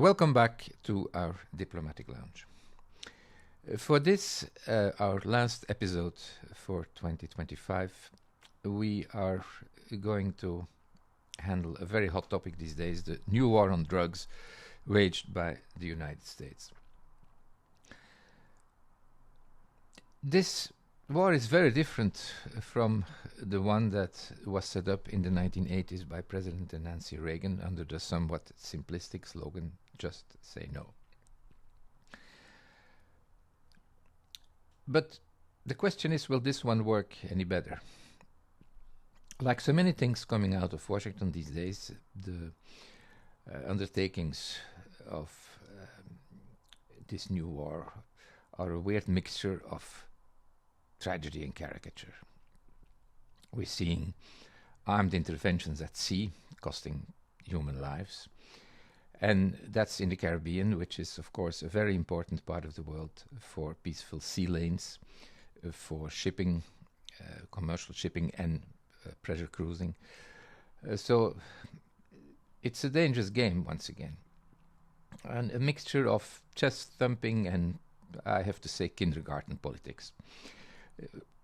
Welcome back to our diplomatic lounge. For this, our last episode for 2025, we are going to handle a very hot topic these days, the new war on drugs waged by the United States. This war is very different from the one that was set up in the 1980s by President Nancy Reagan under the somewhat simplistic slogan, "Just say no." But the question is, will this one work any better? Like so many things coming out of Washington these days, the undertakings of this new war are a weird mixture of tragedy and caricature. We're seeing armed interventions at sea costing human lives. And that's in the Caribbean, which is, of course, a very important part of the world for peaceful sea lanes, for shipping, commercial shipping and pleasure cruising. So it's a dangerous game, once again. And a mixture of chest thumping and, I have to say, kindergarten politics.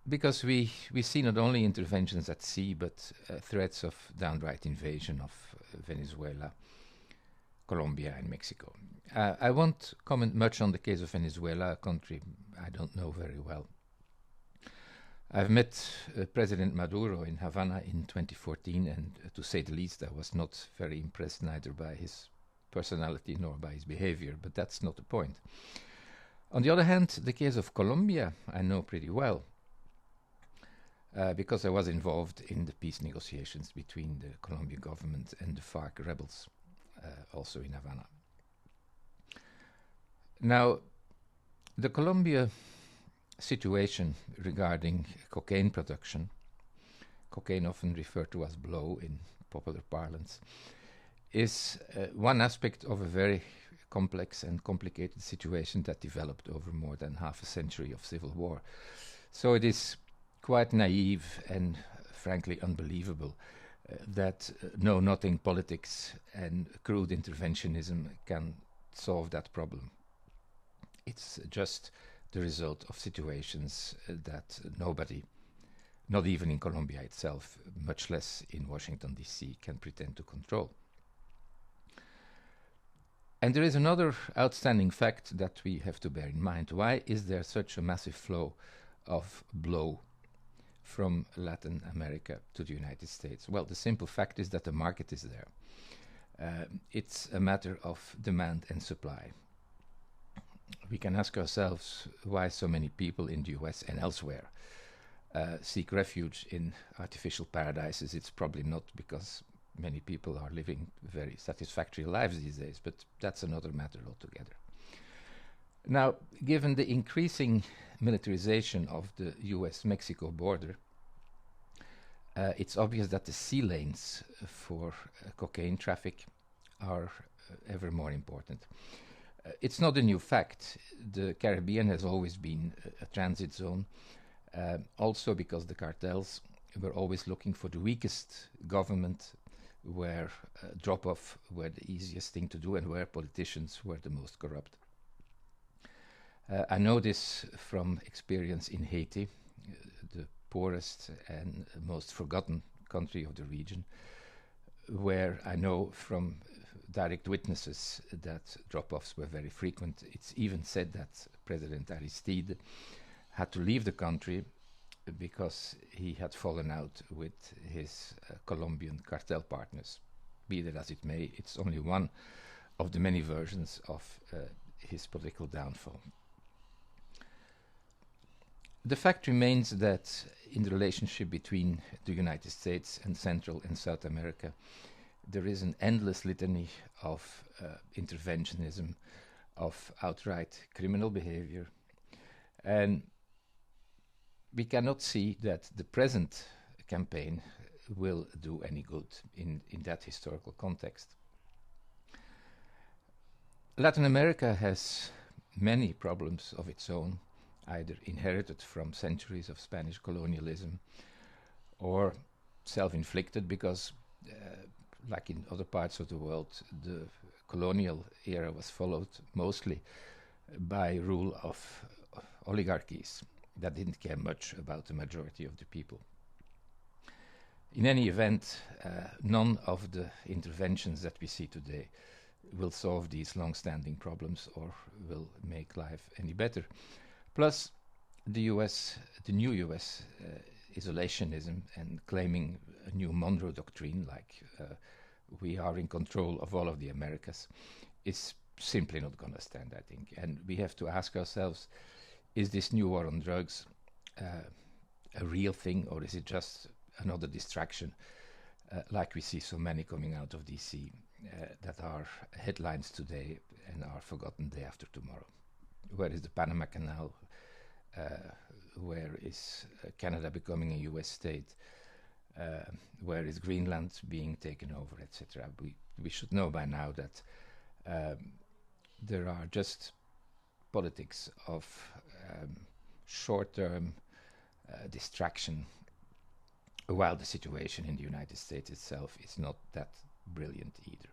Because we see not only interventions at sea, but threats of downright invasion of Venezuela, Colombia and Mexico. I won't comment much on the case of Venezuela, a country I don't know very well. I've met President Maduro in Havana in 2014, and to say the least, I was not very impressed neither by his personality nor by his behavior, but that's not the point. On the other hand, the case of Colombia I know pretty well, because I was involved in the peace negotiations between the Colombian government and the FARC rebels, also in Havana. Now, the Colombia situation regarding cocaine production, cocaine often referred to as blow in popular parlance, is one aspect of a very complex and complicated situation that developed over more than half a century of civil war. So it is quite naive and frankly unbelievable that know-nothing politics and crude interventionism can solve that problem. It's just the result of situations that nobody, not even in Colombia itself, much less in Washington, D.C., can pretend to control. And there is another outstanding fact that we have to bear in mind. Why is there such a massive flow of blow from Latin America to the United States? Well, the simple fact is that the market is there. It's a matter of demand and supply. We can ask ourselves why so many people in the US and elsewhere seek refuge in artificial paradises. It's probably not because many people are living very satisfactory lives these days, but that's another matter altogether. Now, given the increasing militarization of the US-Mexico border, it's obvious that the sea lanes for cocaine traffic are ever more important. It's not a new fact. The Caribbean has always been a transit zone, also because the cartels were always looking for the weakest government, where drop-off were the easiest thing to do and where politicians were the most corrupt. I know this from experience in Haiti, the poorest and most forgotten country of the region, where I know from direct witnesses that drop-offs were very frequent. It's even said that President Aristide had to leave the country because he had fallen out with his Colombian cartel partners. Be that as it may, it's only one of the many versions of his political downfall. The fact remains that in the relationship between the United States and Central and South America, there is an endless litany of interventionism, of outright criminal behavior, and we cannot see that the present campaign will do any good in that historical context. Latin America has many problems of its own, either inherited from centuries of Spanish colonialism or self-inflicted because, like in other parts of the world, the colonial era was followed mostly by rule of oligarchies that didn't care much about the majority of the people. In any event, none of the interventions that we see today will solve these long-standing problems or will make life any better. Plus, the new US isolationism and claiming a new Monroe Doctrine, like we are in control of all of the Americas, is simply not going to stand, I think. And we have to ask ourselves, is this new war on drugs a real thing, or is it just another distraction, like we see so many coming out of DC that are headlines today and are forgotten day after tomorrow? Where is the Panama Canal? Where is Canada becoming a US state? Where is Greenland being taken over, etc.? We should know by now that there are just politics of short-term distraction, while the situation in the United States itself is not that brilliant either.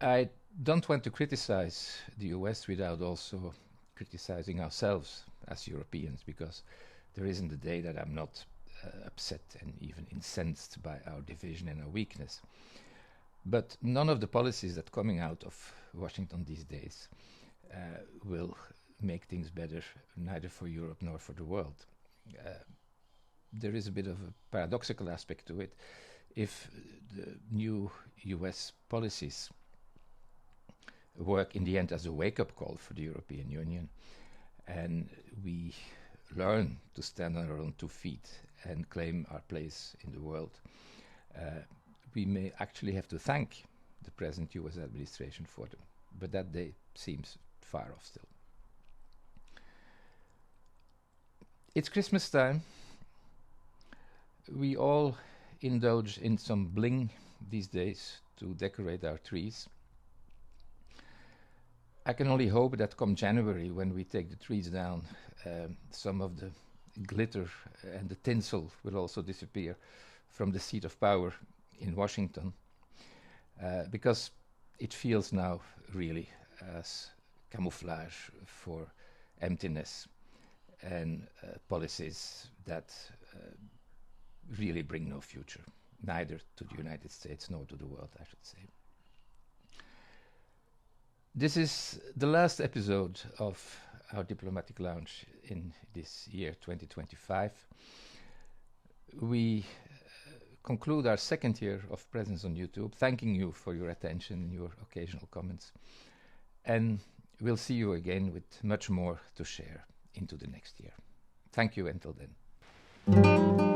I don't want to criticize the US without also criticizing ourselves as Europeans, because there isn't a day that I'm not upset and even incensed by our division and our weakness. But none of the policies that are coming out of Washington these days will make things better, neither for Europe nor for the world. There is a bit of a paradoxical aspect to it. If the new US policies work in the end as a wake-up call for the European Union, and we learn to stand on our own 2 feet and claim our place in the world, we may actually have to thank the present US administration for them. But that day seems far off still. It's Christmas time. We all indulge in some bling these days to decorate our trees. I can only hope that come January, when we take the trees down, some of the glitter and the tinsel will also disappear from the seat of power in Washington, because it feels now really as camouflage for emptiness and policies that really bring no future, neither to the United States nor to the world, I should say. This is the last episode of our Diplomatic Lounge in this year 2025. We conclude our second year of presence on YouTube, thanking you for your attention and your occasional comments. And we'll see you again with much more to share into the next year. Thank you until then.